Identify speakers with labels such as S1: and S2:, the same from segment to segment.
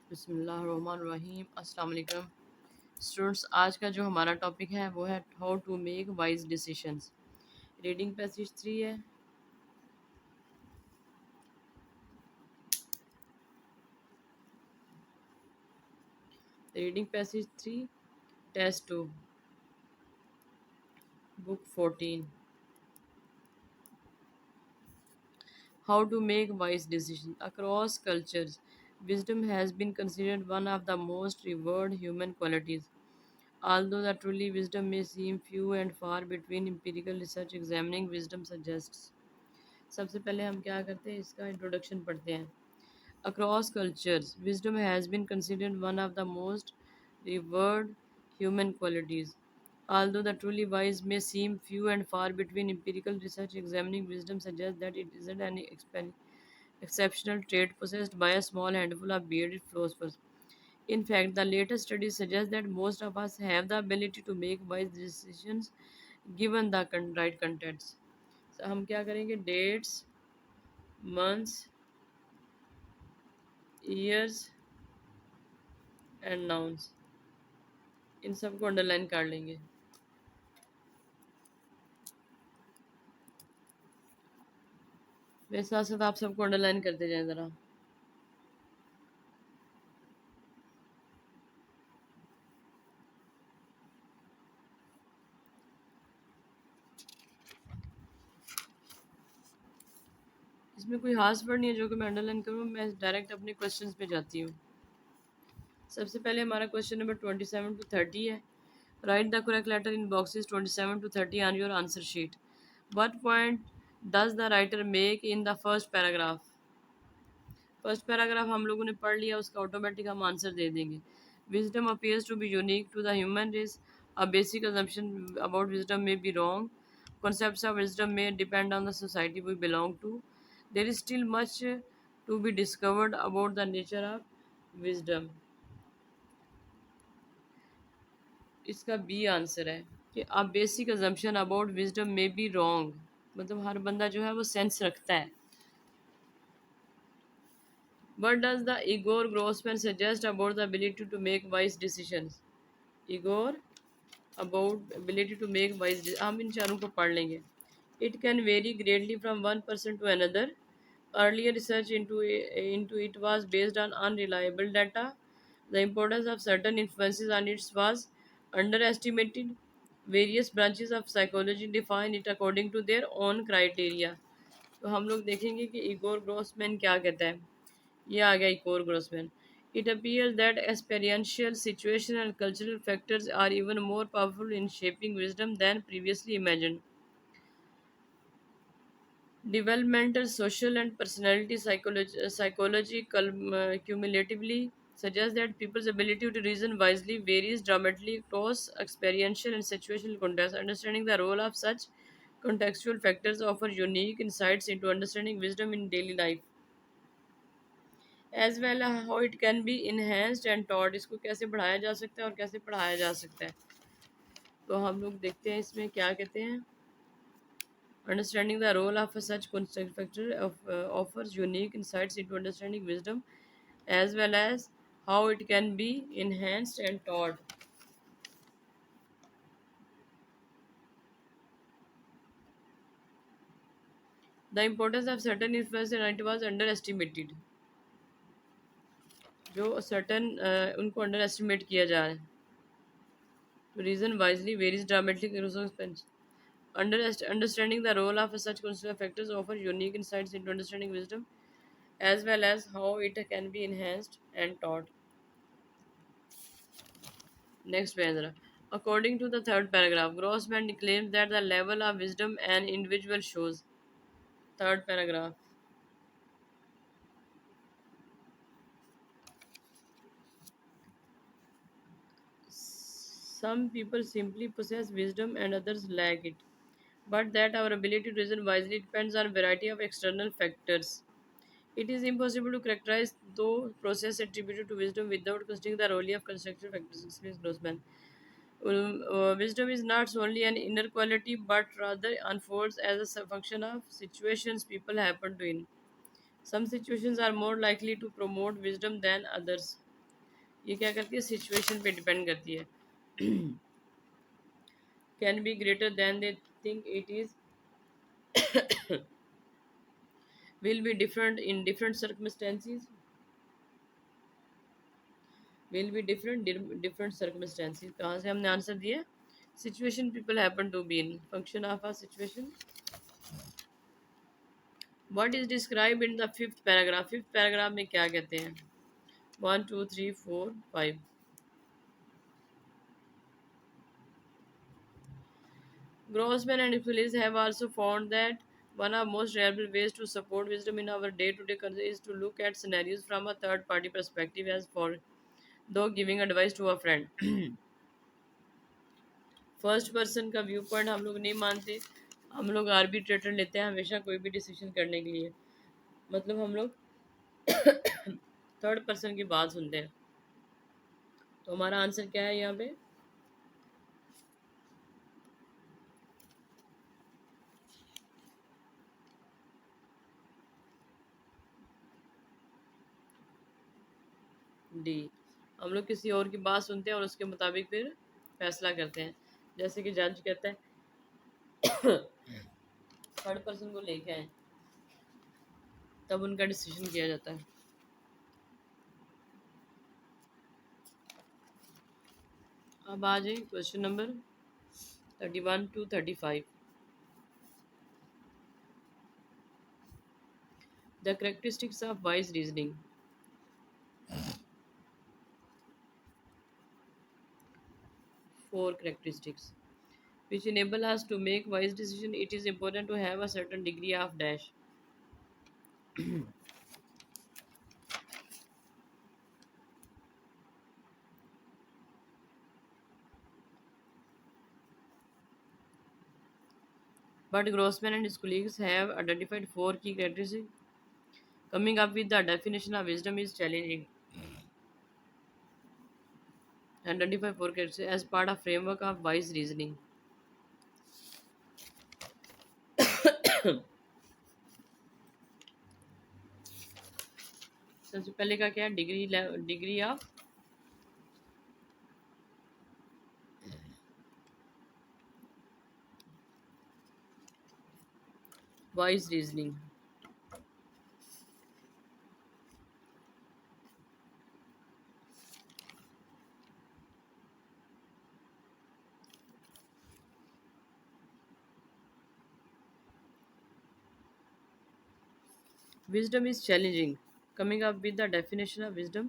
S1: बिस्मिल्लाहिर्रहमानिर्रहीम अस्सलाम वालेकुम स्टूडेंट्स। आज का जो हमारा टॉपिक है वो है how to make wise decisions. Reading passage 3 है। Reading passage 3 test 2 book 14। How to make wise decisions across cultures. Wisdom has been considered one of the most revered human qualities. Although the truly wisdom may seem few and far between, empirical research examining wisdom suggests. सबसे पहले हम क्या करते हैं, इसका introduction पढ़ते हैं। Across cultures, wisdom has been considered one of the most revered human qualities. Although the truly wise may seem few and far between, empirical research examining wisdom suggests that it isn't an exceptional trait possessed by a small handful of bearded philosophers. In fact, the latest studies suggest that most of us have the ability to make wise decisions given the right contexts. So, हम क्या करेंगे, dates, months, years and nouns, इन सबको underline कर लेंगे। मेरे साथ साथ आप सबको अंडरलाइन करते जाएं ज़रा। इसमें कोई खास वर्ड नहीं है जो कि मैं अंडरलाइन करूँ, मैं डायरेक्ट अपने क्वेश्चंस पे जाती हूँ। सबसे पहले हमारा क्वेश्चन नंबर 27 to 30 है। Write the correct letter in boxes 27 to 30 on your answer sheet. What point does the writer make in the first paragraph. First paragraph हम लोगों ने पढ़ लिया, उसका ऑटोमेटिक हम आंसर दे देंगे। Wisdom appears to be unique to the human race. A basic assumption about wisdom may be wrong. Concepts of wisdom may depend on the society we belong to. There is still much to be discovered about the nature of wisdom. इसका B answer है कि अ basic assumption about wisdom may be wrong, मतलब हर बंदा जो है वो sense रखता है। What does the Igor Grossman suggest about the ability to make wise decisions? Igor about ability to make wise हम इन चारों को पढ़ लेंगे। It can vary greatly from one person to another. Earlier research into it was based on unreliable data. The importance of certain influences on it was underestimated. Various branches of psychology define it according to their own criteria. तो हम लोग देखेंगे कि Igor ग्रोसमैन क्या कहता है। ये आ गया Igor ग्रोसमैन। It appears that experiential, situational, and cultural factors are even more powerful in shaping wisdom than previously imagined. Developmental, social, and personality psychology cumulatively suggests that people's ability to reason wisely varies dramatically across experiential and situational contexts. Understanding the role of such contextual factors offers unique insights into understanding wisdom in daily life, as well as how it can be enhanced and taught. इसको कैसे बढ़ाया जा सकता है और कैसे पढ़ाया जा सकता है, तो हम लोग देखते हैं इसमें क्या कहते हैं। Understanding the role of such context factor offers unique insights into understanding wisdom, as well as how it can be enhanced and taught. The importance of certain influence and it was underestimated. जो certain उनको underestimate किया जा रहा है। To reason wisely varies dramatically across expense. Understanding the role of such constituent factors offers unique insights into understanding wisdom, as well as how it can be enhanced and taught. Next paragraph. According to the third paragraph, Grossman claims that the level of wisdom an individual shows. Third paragraph. Some people simply possess wisdom and others lack it, but that our ability to reason wisely depends on a variety of external factors. It is impossible to characterize the process attributed to wisdom without considering the role of constructive factors, explains Grossman. Wisdom is not solely an inner quality but rather unfolds as a function of situations people happen to in. Some situations are more likely to promote wisdom than others. ये क्या करती है, situation पे depend करती है. Can be greater than they think it is, will be different in different circumstances, will be different circumstances. कहाँ से हमने आंसर दिया, situation people happen to be in, function of a situation. What is described in the fifth paragraph, fifth paragraph में क्या कहते हैं, 1 2 3 4 5. Grossman and Phillips have also found that one of most reliable ways to support wisdom in our day-to-day is to look at scenarios from a third-party perspective, as for though giving advice to a friend. First person का view point हम लोग नहीं मानते, हम लोग arbitrator लेते हैं हमेशा कोई भी डिसीजन करने के लिए, मतलब हम लोग थर्ड पर्सन की बात सुनते हैं. तो हमारा आंसर क्या है यहाँ पे, डी. हम लोग किसी और की बात सुनते हैं और उसके मुताबिक फिर फैसला करते हैं. जैसे कि जज कहता है थर्ड पर्सन को लेके आए, तब उनका डिसीजन किया जाता है. अब आ जाए question number 31 to 35. The characteristics of wise reasoning. 4 characteristics which enable us to make wise decision. It is important to have a certain degree of dash. But Grossman and his colleagues have identified 4 key characteristics. Coming up with the definition of wisdom is challenging. Identify 4 characteristics as part of framework of wise reasoning. सबसे पहले का क्या है, degree of wise reasoning. Wisdom is challenging. Coming up with the definition of wisdom.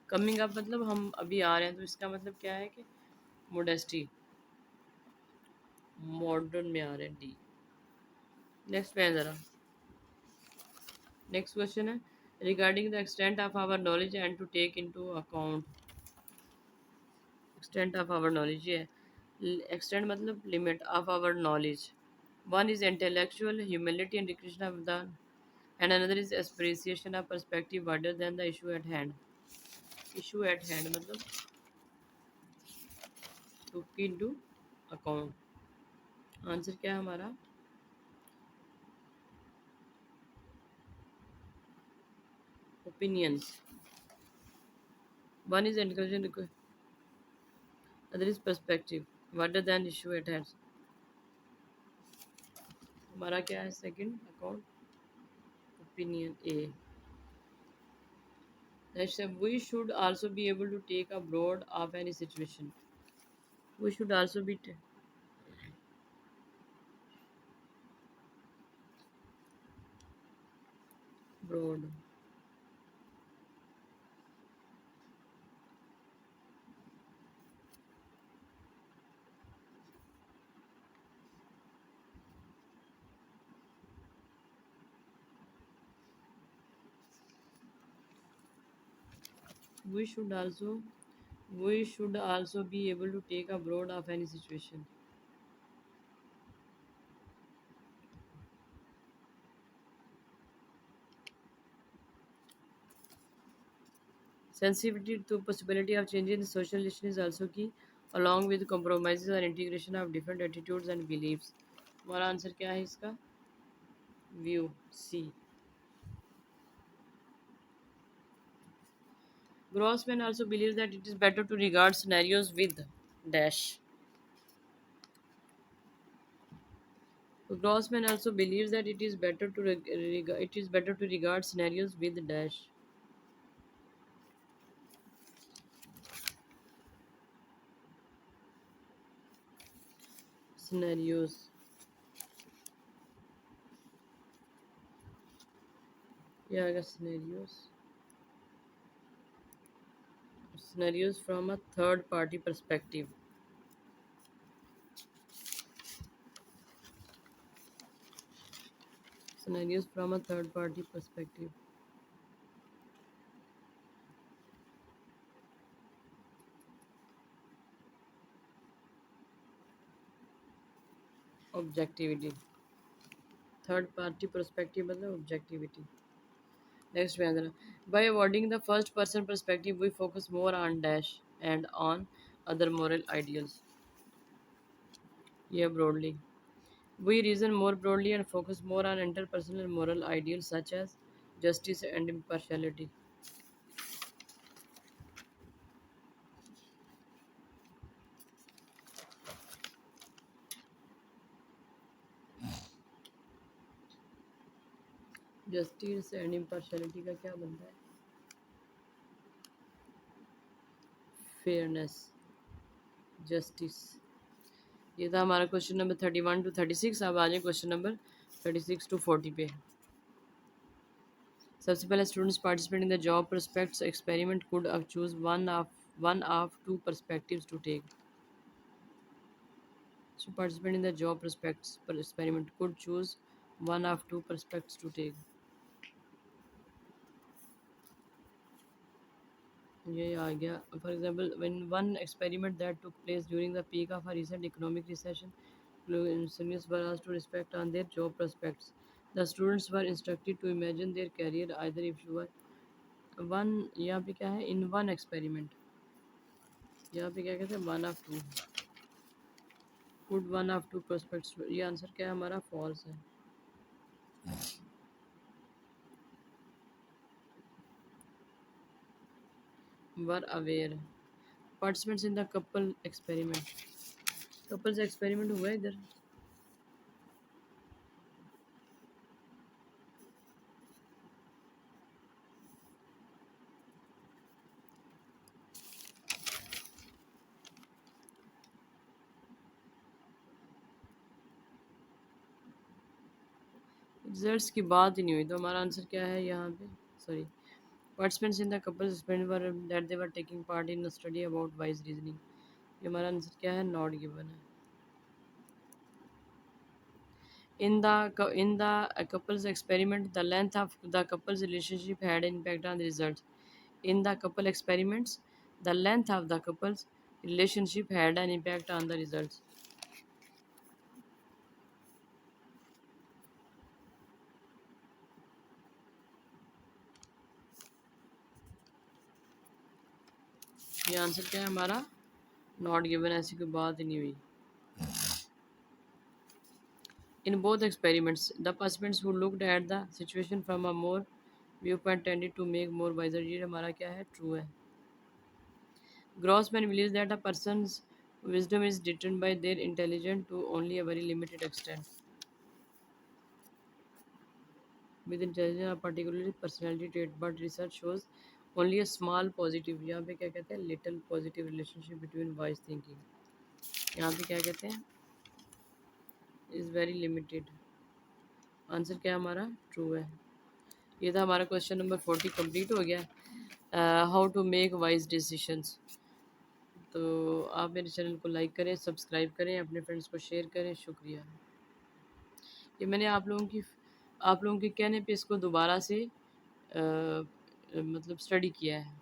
S1: Coming up मतलब हम अभी आ रहे हैं, तो इसका मतलब क्या है कि मोडेस्टी, मॉडर्न में आ रहे हैं. डी. नेक्स्ट पे है ज़रा, नेक्स्ट क्वेश्चन है regarding the extent of our knowledge and to take into account. Extent of our knowledge ये है, एक्सटेंट मतलब limit of our knowledge. One is intellectual humility and discretion of the, and another is appreciation of perspective wider than the issue at hand. Issue at hand मतलब to into account. Answer क्या है हमारा, opinions. One is intelligent, other is perspective rather than issue at hand. हमारा क्या है second account, opinion A. Next, we should also be able to take a broad of any situation. We should also be broad. We should also we should also be able to take a broad of any situation. Sensitivity to possibility of change in social relation is also key, along with compromises and integration of different attitudes and beliefs. हमारा answer क्या है इसका, view C. Grossman also believes that it is better to regard scenarios with dash. Grossman also believes that it is better to regard scenarios with dash. Scenarios. Yeah, I guess scenarios. Scenarios from a third party perspective. Scenarios from a third party perspective. Objectivity. Third party perspective मतलब objectivity. Next Vyandana. By avoiding the first person perspective, we focus more on dash and on other moral ideals. Yeah, broadly. We reason more broadly and focus more on interpersonal moral ideals such as justice and impartiality. Justice and impartiality का क्या बनता है? Fairness, justice. ये था हमारा question number 31 to 36. अब आ जाए question number 36 to 40 पे. सबसे पहले students participate in the job prospects experiment could choose one of two perspectives to take. So participant in the job prospects per experiment could choose one of two perspectives to take. ये आ गया. For example, when one experiment that took place during the peak of a recent economic recession, students were asked to reflect on their job prospects. The students were instructed to imagine their career either if you were one. यहाँ पे क्या है? In one experiment. यहाँ पे क्या कहते हैं? One of two. Could one of two prospects. ये आंसर क्या है हमारा? False है. Were aware. Participants in the couple experiment. Couples experiment हुआ है इधर. रिजल्ट्स की बात ही नहीं हुई तो हमारा आंसर क्या है यहाँ पे? Sorry. Participants in the couples experiment were that they were taking part in study about wise reasoning. ये हमारा आंसर क्या है? नॉट गिवन है. In the couples experiment, the length of the couple's relationship had an impact on the results. In the couple experiments, the length of the couple's relationship had an impact on the results. ये answer क्या है हमारा? Not given. ऐसी कोई बात ही नहीं हुई. In both experiments, the participants who looked at the situation from a more viewpoint tended to make more wiser. ये हमारा क्या है? True है. Grossman believes that a person's wisdom is determined by their intelligence to only a very limited extent. With intelligence, a particular personality trait, but research shows only a small positive. यहाँ पे क्या कहते हैं? Little positive relationship between wise thinking. यहाँ पे क्या कहते हैं? Is very limited. आंसर क्या है हमारा? True है. ये था हमारा क्वेश्चन नंबर 40 कंप्लीट हो गया. How to make wise decisions. तो आप मेरे चैनल को लाइक करें, सब्सक्राइब करें, अपने फ्रेंड्स को शेयर करें. शुक्रिया. ये मैंने आप लोगों के कहने पे इसको दोबारा से मतलब स्टडी किया है.